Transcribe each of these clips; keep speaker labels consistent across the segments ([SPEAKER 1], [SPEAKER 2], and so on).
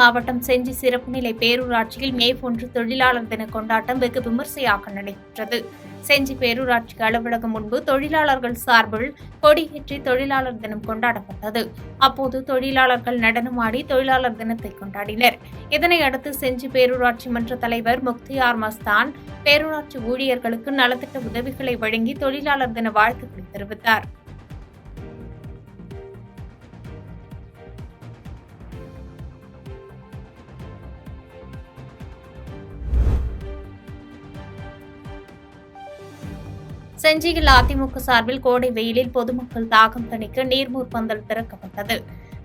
[SPEAKER 1] மாவட்டம் செஞ்சி சிறப்பு நிலை பேரூராட்சியில் மே 1 தொழிலாளர் தின கொண்டாட்டம் வெகு விமர்சையாக நடைபெற்றது. செஞ்சி பேரூராட்சி அலுவலகம் முன்பு தொழிலாளர்கள் சார்பில் கொடியேற்றி தொழிலாளர் தினம் கொண்டாடப்பட்டது. அப்போது தொழிலாளர்கள் நடனமாடி தொழிலாளர் தினத்தை கொண்டாடினர். இதனையடுத்து செஞ்சி பேரூராட்சி மன்ற தலைவர் முக்தியார் மஸ்தான் பேரூராட்சி ஊழியர்களுக்கு நலத்திட்ட உதவிகளை வழங்கி தொழிலாளர் தின வாழ்த்துக்களை தெரிவித்தார். செஞ்சியில் அதிமுக சார்பில் கோடை வெயிலில் பொதுமக்கள் தாகம் தணிக்க நீர்மூர் பந்தல் திறக்கப்பட்டது.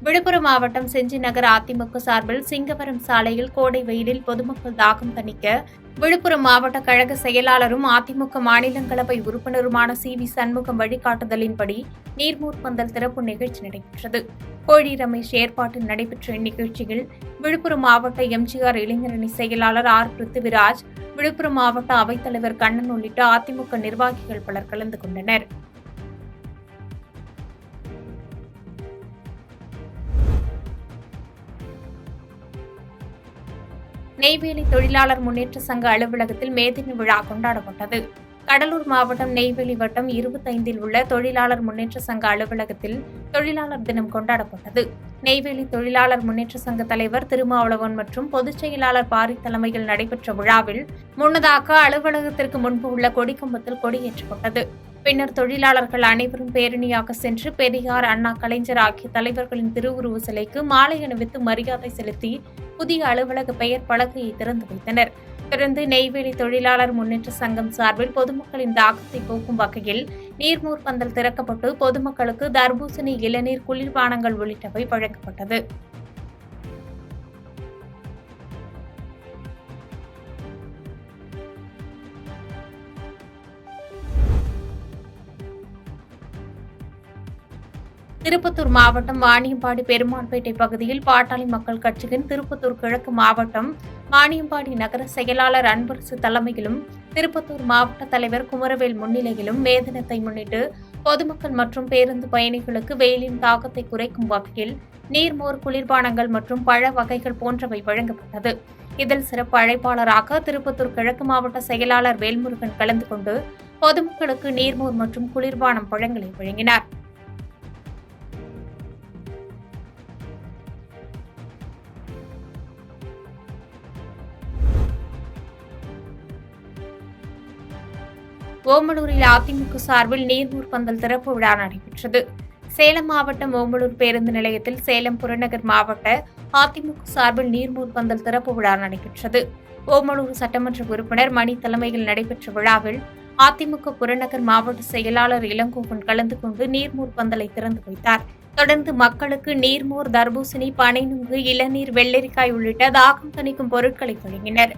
[SPEAKER 1] விழுப்புரம் மாவட்டம் செஞ்சி நகர் அதிமுக சார்பில் சிங்கவரம் சாலையில் கோடை வெயிலில் பொதுமக்கள் தாகம் தணிக்க விழுப்புரம் மாவட்ட கழக செயலாளரும் அதிமுக மாநிலங்களவை உறுப்பினருமான சி.வி. சண்முகம் வழிகாட்டுதலின்படி நீர்மூர் பந்தல் திறப்பு நிகழ்ச்சி நடைபெற்றது. கோழி ரமேஷ் ஏற்பாட்டில் நடைபெற்ற இந்நிகழ்ச்சியில் விழுப்புரம் மாவட்ட எம்ஜிஆர் இளைஞரணி செயலாளர் ஆர். பிருத்திவிராஜ், விழுப்புரம் மாவட்ட அவைத்தலைவர் கண்ணன் உள்ளிட்ட அதிமுக நிர்வாகிகள் பலர் கலந்து கொண்டனர். நெய்வேலி தொழிலாளர் முன்னேற்ற சங்க அலுவலகத்தில் மேதினி விழா கொண்டாடப்பட்டது. கடலூர் மாவட்டம் நெய்வேலி வட்டம் 25 உள்ள தொழிலாளர் முன்னேற்ற சங்க அலுவலகத்தில் தொழிலாளர் தினம் கொண்டாடப்பட்டது. நெய்வேலி தொழிலாளர் முன்னேற்ற சங்க தலைவர் திருமாவளவன் மற்றும் பொதுச் செயலாளர் பாரி தலைமையில் நடைபெற்ற விழாவில் முன்னதாக அலுவலகத்திற்கு முன்பு உள்ள கொடிக்கம்பத்தில் கொடியேற்றப்பட்டது. பின்னர் தொழிலாளர்கள் அனைவரும் பேரணியாக சென்று பெரியார், அண்ணா, கலைஞர் ஆகிய தலைவர்களின் திருவுருவ சிலைக்கு மாலை அணிவித்து மரியாதை செலுத்தி புதிய அலுவலக பெயர் பலகையை திறந்து வைத்தனர். தொடர்ந்து நெய்வேலி தொழிலாளர் முன்னேற்ற சங்கம் சார்பில் பொதுமக்களின் தாகத்தை போக்கும் வகையில் நீர்மூர் பந்தல் திறக்கப்பட்டு பொதுமக்களுக்கு தர்பூசணி, இளநீர், குளிர்பானங்கள் உள்ளிட்டவை வழங்கப்பட்டது. திருப்பத்தூர் மாவட்டம் வாணியம்பாடி பெருமாள்பேட்டை பகுதியில் பாட்டாளி மக்கள் கட்சியின் திருப்பத்தூர் கிழக்கு மாவட்டம் வாணியம்பாடி நகர செயலாளர் அன்பரசு தலைமையிலும் திருப்பத்தூர் மாவட்ட தலைவர் குமரவேல் முன்னிலையிலும் மே தினத்தை முன்னிட்டு பொதுமக்கள் மற்றும் பேருந்து பயணிகளுக்கு வெயிலின் தாக்கத்தை குறைக்கும் வகையில் நீர்மோர், குளிர்பானங்கள் மற்றும் பழ வகைகள் போன்றவை வழங்கப்பட்டது. இதில் சிறப்பு அழைப்பாளராக திருப்பத்தூர் கிழக்கு மாவட்ட செயலாளர் வேல்முருகன் கலந்து கொண்டு பொதுமக்களுக்கு நீர்மோர் மற்றும் குளிர்பானம் பழங்களை வழங்கினார். ஓமலூரில் அதிமுக சார்பில் நீர்மூர் பந்தல் திறப்பு விழா நடைபெற்றது. சேலம் மாவட்டம் ஓமலூர் பேருந்து நிலையத்தில் சேலம் புறநகர் மாவட்ட அதிமுக சார்பில் நீர்மூர் பந்தல் திறப்பு விழா நடைபெற்றது. ஓமலூர் சட்டமன்ற உறுப்பினர் மணி தலைமையில் நடைபெற்ற விழாவில் அதிமுக புறநகர் மாவட்ட செயலாளர் இளங்கோவன் கலந்து கொண்டு நீர்மூர் பந்தலை திறந்து வைத்தார். தொடர்ந்து மக்களுக்கு நீர்மோர், தர்பூசணி, பனைநுங்கு, இளநீர், வெள்ளரிக்காய் உள்ளிட்ட தாகம் தணிக்கும் பொருட்களை வழங்கினர்.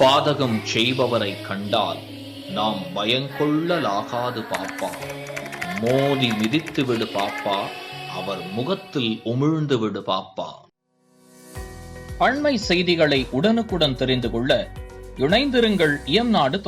[SPEAKER 2] பாதகம் செய்பவரை கண்டால் நாம் பயங்கொள்ளலாகாது பாப்பா. மோதி மிதித்து விடு பாப்பா, அவர் முகத்தில் உமிழ்ந்து விடு பாப்பா. அண்மை செய்திகளை உடனுக்குடன் தெரிந்து கொள்ள இணைந்திருங்கள் இயம்நாடு.